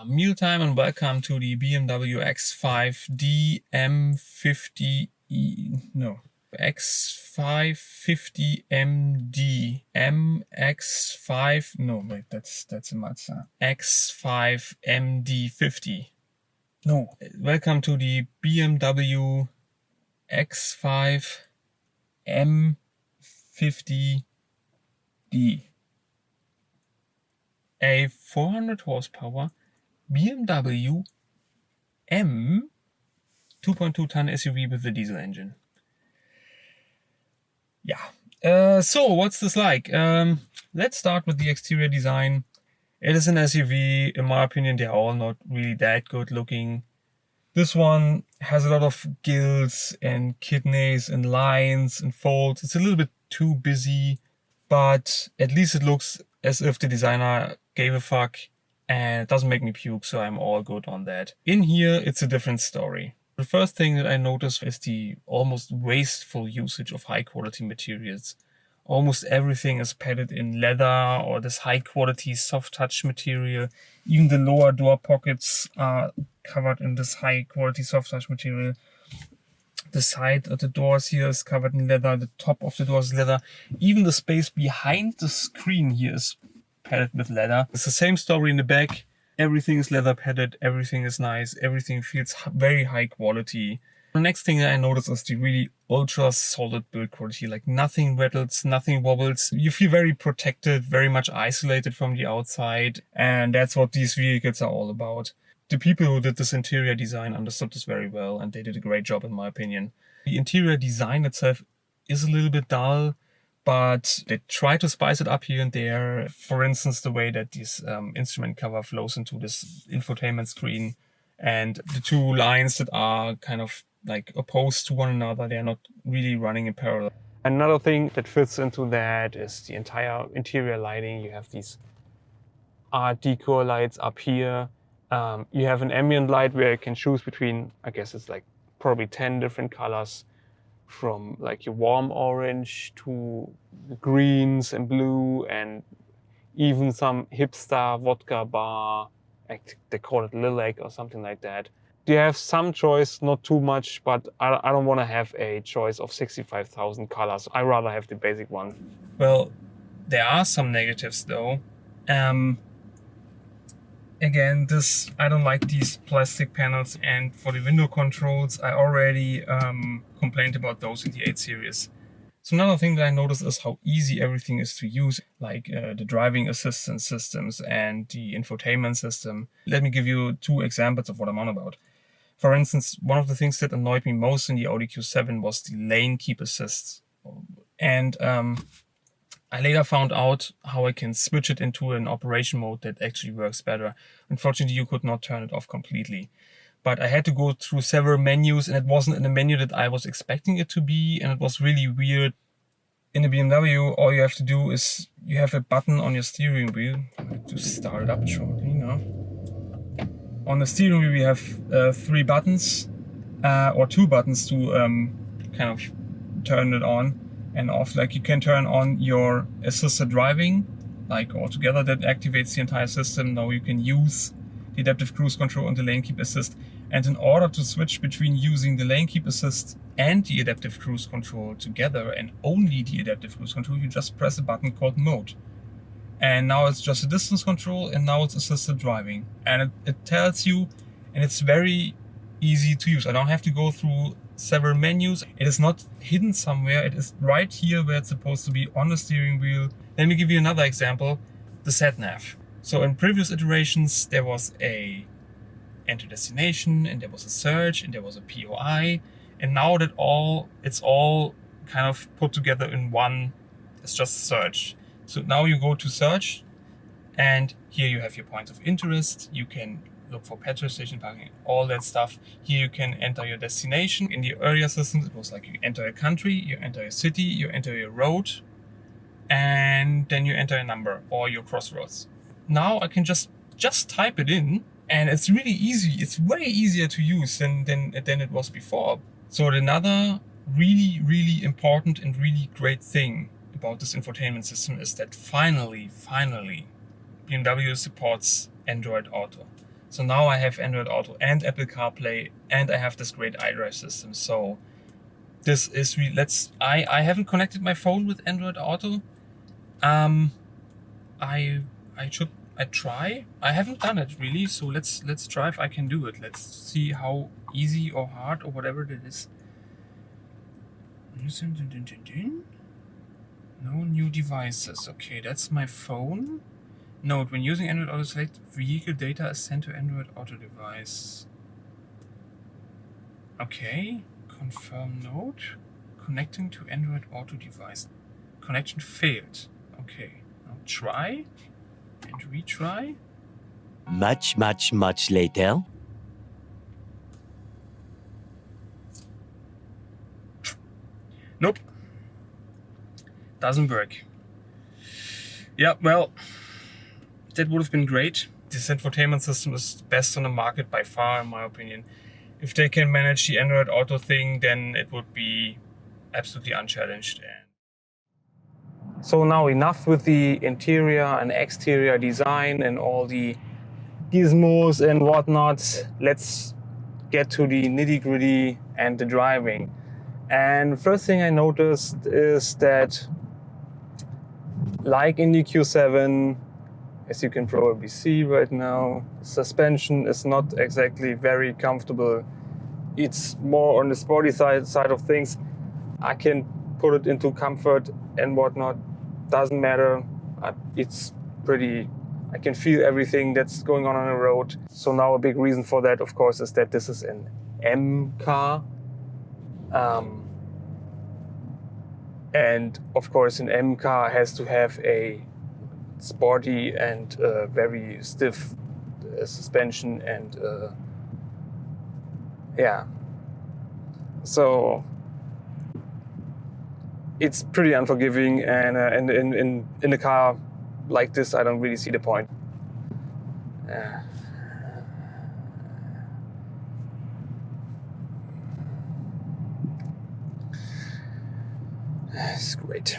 Mealtime and welcome to the BMW X5D M50E, no, X550 MD, MX5, no, wait, that's a Mazda, X5 MD50. No, welcome to the BMW X5 M50D. A 400 horsepower BMW M 2.2 ton SUV with a diesel engine. Yeah. So what's this like? Let's start with the exterior design. It is an SUV. In my opinion, they're all not really that good looking. This one has a lot of gills and kidneys and lines and folds. It's a little bit too busy, but at least it looks as if the designer gave a fuck, and it doesn't make me puke, so I'm all good on that. In here, it's a different story. The first thing that I noticed is the almost wasteful usage of high quality materials. Almost everything is padded in leather or this high quality soft touch material. Even the lower door pockets are covered in this high quality soft touch material. The side of the doors here is covered in leather. The top of the door is leather. Even the space behind the screen here is padded with leather. It's the same story in the back. Everything is leather padded. Everything is nice. Everything feels very high quality. The next thing that I noticed is the really ultra solid build quality. Like nothing rattles, nothing wobbles. You feel very protected, very much isolated from the outside. And that's what these vehicles are all about. The people who did this interior design understood this very well, and they did a great job in my opinion. The interior design itself is a little bit dull, but they try to spice it up here and there. For instance, the way that this instrument cover flows into this infotainment screen, and the two lines that are kind of like opposed to one another, they're not really running in parallel. Another thing that fits into that is the entire interior lighting. You have these Art Deco lights up here. You have an ambient light where you can choose between, I guess it's like probably 10 different colors, from like your warm orange to greens and blue, and even some hipster vodka bar, like they call it lilac or something like that. You have some choice, not too much, but I don't want to have a choice of 65,000 colors. I rather have the basic one. Well, there are some negatives though. Again, I don't like these plastic panels, and for the window controls, I already complained about those in the 8 Series. So another thing that I noticed is how easy everything is to use, like the driving assistance systems and the infotainment system. Let me give you 2 examples of what I'm on about. For instance, one of the things that annoyed me most in the Audi Q7 was the lane keep assist. And I later found out how I can switch it into an operation mode that actually works better. Unfortunately, you could not turn it off completely. But I had to go through several menus, and it wasn't in the menu that I was expecting it to be, and it was really weird. In the BMW, all you have to do is you have a button on your steering wheel. I have to start it up shortly now. On the steering wheel, we have 3 buttons, or 2 buttons to kind of turn it on and off. Like you can turn on your assisted driving, like altogether that activates the entire system. Now you can use the adaptive cruise control and the lane keep assist. And in order to switch between using the lane keep assist and the adaptive cruise control together, and only the adaptive cruise control, you just press a button called mode. And now it's just a distance control, and now it's assisted driving. And it tells you, and it's very easy to use. I don't have to go through several menus. It is not hidden somewhere. It is right here where it's supposed to be, on the steering wheel. Let me give you another example, the sat-nav. So in previous iterations, there was a enter destination, and there was a search, and there was a POI. And now that it's all kind of put together in one, it's just search. So now you go to search, and here you have your points of interest. You can look for petrol station parking, all that stuff. Here you can enter your destination. In the earlier systems, it was like you enter a country, you enter a city, you enter your road, and then you enter a number or your crossroads. Now I can just type it in, and it's really easy. It's way easier to use than it was before. So another really important and really great thing about this infotainment system is that finally BMW supports Android Auto. So now I have Android Auto and Apple CarPlay, and I have this great iDrive system. So this is really, I haven't connected my phone with Android Auto. I try. I haven't done it really, so let's try if I can do it. Let's see how easy or hard or whatever it is. No new devices. Okay, that's my phone. Note, when using Android Auto, select vehicle data is sent to Android Auto device. Okay, confirm note. Connecting to Android Auto device. Connection failed. Okay, now try and retry. Much later. Nope. Doesn't work. Yeah, well, that would have been great. This infotainment system is the best on the market by far, in my opinion. If they can manage the Android Auto thing, then it would be absolutely unchallenged. So now enough with the interior and exterior design and all the gizmos and whatnot. Let's get to the nitty-gritty and the driving. And first thing I noticed is that, like in the Q7, as you can probably see right now, suspension is not exactly very comfortable. It's more on the sporty side of things. I can put it into comfort and whatnot. Doesn't matter. It's pretty, I can feel everything that's going on the road. So now a big reason for that, of course, is that this is an M car. And of course, an M car has to have a sporty and very stiff suspension, and yeah, so it's pretty unforgiving, and in a car like this, I don't really see the point. It's great.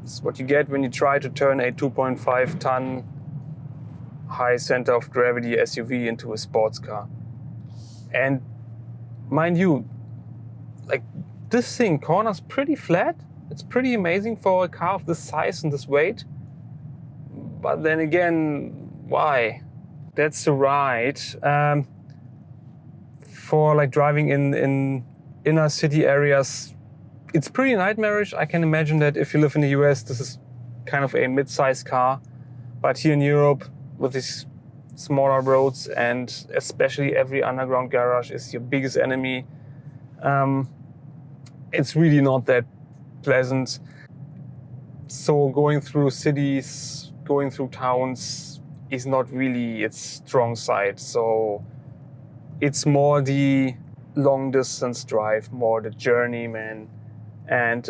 This is what you get when you try to turn a 2.5 ton high center of gravity SUV into a sports car. And mind you, like, this thing corners pretty flat. It's pretty amazing for a car of this size and this weight. But then again, why? That's the ride. For like driving in inner city areas, it's pretty nightmarish. I can imagine that if you live in the US, this is kind of a mid-sized car. But here in Europe, with these smaller roads, and especially every underground garage is your biggest enemy, it's really not that pleasant. So going through cities, going through towns is not really its strong side. So it's more the long distance drive, more the journeyman. And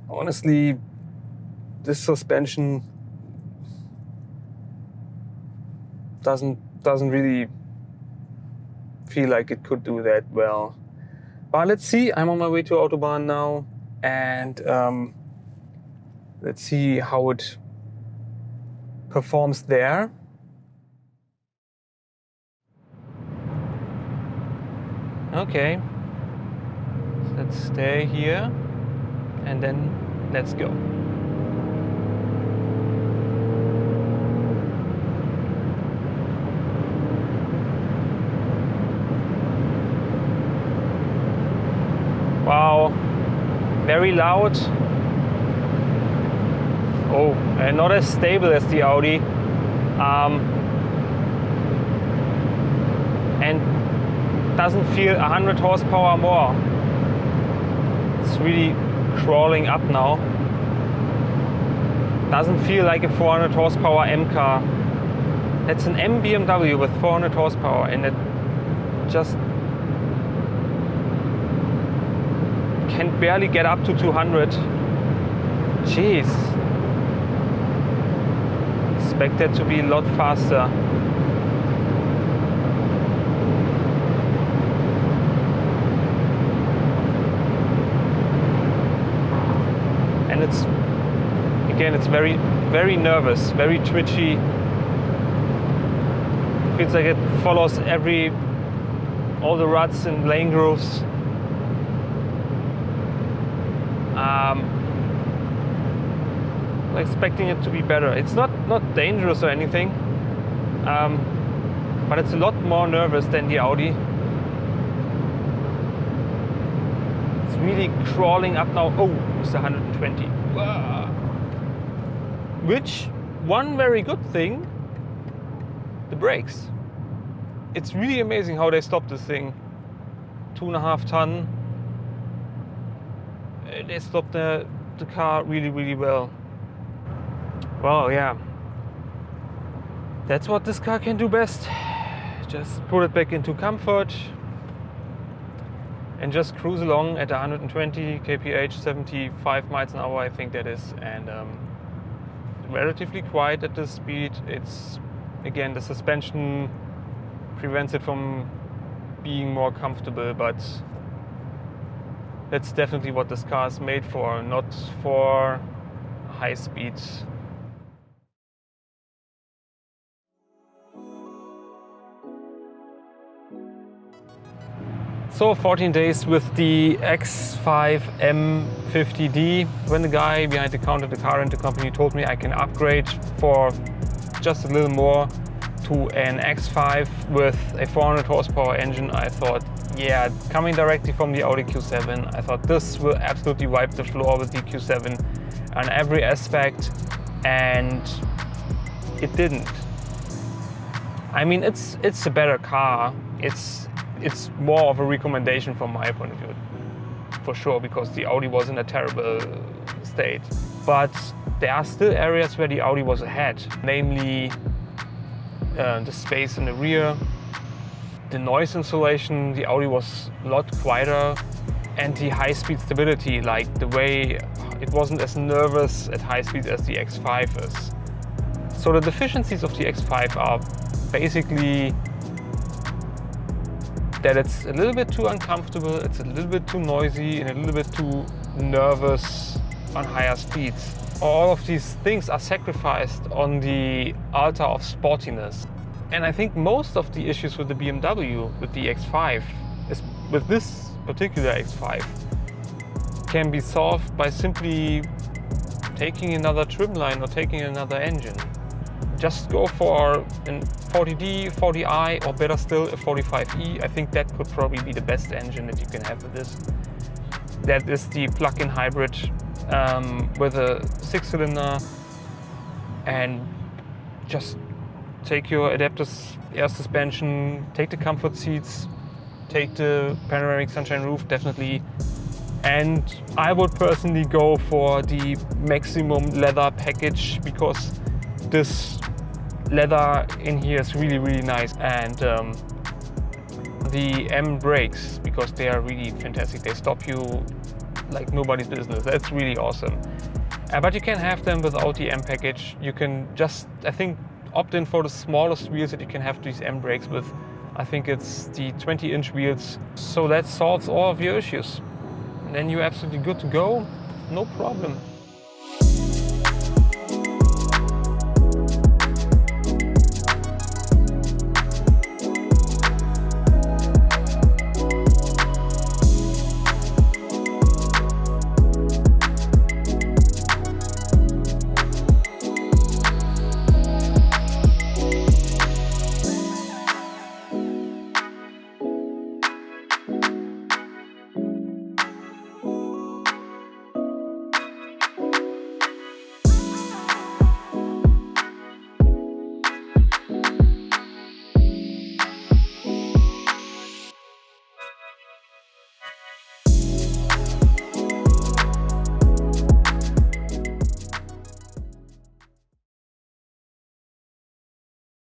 honestly, this suspension doesn't really feel like it could do that well. But let's see. I'm on my way to Autobahn now, and let's see how it performs there. Okay, let's stay here and then let's go. Wow, very loud. Oh, and not as stable as the Audi. And doesn't feel 100 horsepower more. It's really crawling up now. Doesn't feel like a 400 horsepower M car. That's an M BMW with 400 horsepower, and it just can barely get up to 200. Jeez. Expect it to be a lot faster. And it's again, it's very, very nervous, very twitchy. Feels like it follows all the ruts and lane grooves. I'm expecting it to be better. It's not dangerous or anything, but it's a lot more nervous than the Audi. It's really crawling up now. Oh, it's 120. Which, one very good thing, the brakes. It's really amazing how they stopped this thing. 2.5 ton. They stopped the car really, really well. Well, yeah. That's what this car can do best. Just put it back into comfort and just cruise along at 120 kph, 75 miles an hour, I think that is, and relatively quiet at this speed. It's, again, the suspension prevents it from being more comfortable, but that's definitely what this car is made for, not for high speeds. So 14 days with the X5 M50d. When the guy behind the counter, the car rental company, told me I can upgrade for just a little more to an X5 with a 400 horsepower engine, I thought, yeah, coming directly from the Audi Q7, I thought this will absolutely wipe the floor with the Q7 on every aspect, and it didn't. I mean, it's a better car. It's more of a recommendation from my point of view, for sure, because the Audi was in a terrible state. But there are still areas where the Audi was ahead, namely the space in the rear, the noise insulation. The Audi was a lot quieter, and the high-speed stability, like the way it wasn't as nervous at high speed as the X5 is. So the deficiencies of the X5 are basically that it's a little bit too uncomfortable, it's a little bit too noisy, and a little bit too nervous on higher speeds. All of these things are sacrificed on the altar of sportiness. And I think most of the issues with the BMW, with the X5, is with this particular X5, can be solved by simply taking another trim line or taking another engine. Just go for a 40D, 40i, or better still a 45e. I think that could probably be the best engine that you can have with this. That is the plug-in hybrid with a 6-cylinder, and just take your adaptive air suspension, take the comfort seats, take the panoramic sunshine roof, definitely. And I would personally go for the maximum leather package, because this leather in here is really, really nice. And the M brakes, because they are really fantastic. They stop you like nobody's business. That's really awesome. But you can have them without the M package. You can just, I think, opt in for the smallest wheels that you can have these M brakes with. I think it's the 20-inch wheels. So that solves all of your issues. And then you're absolutely good to go. No problem.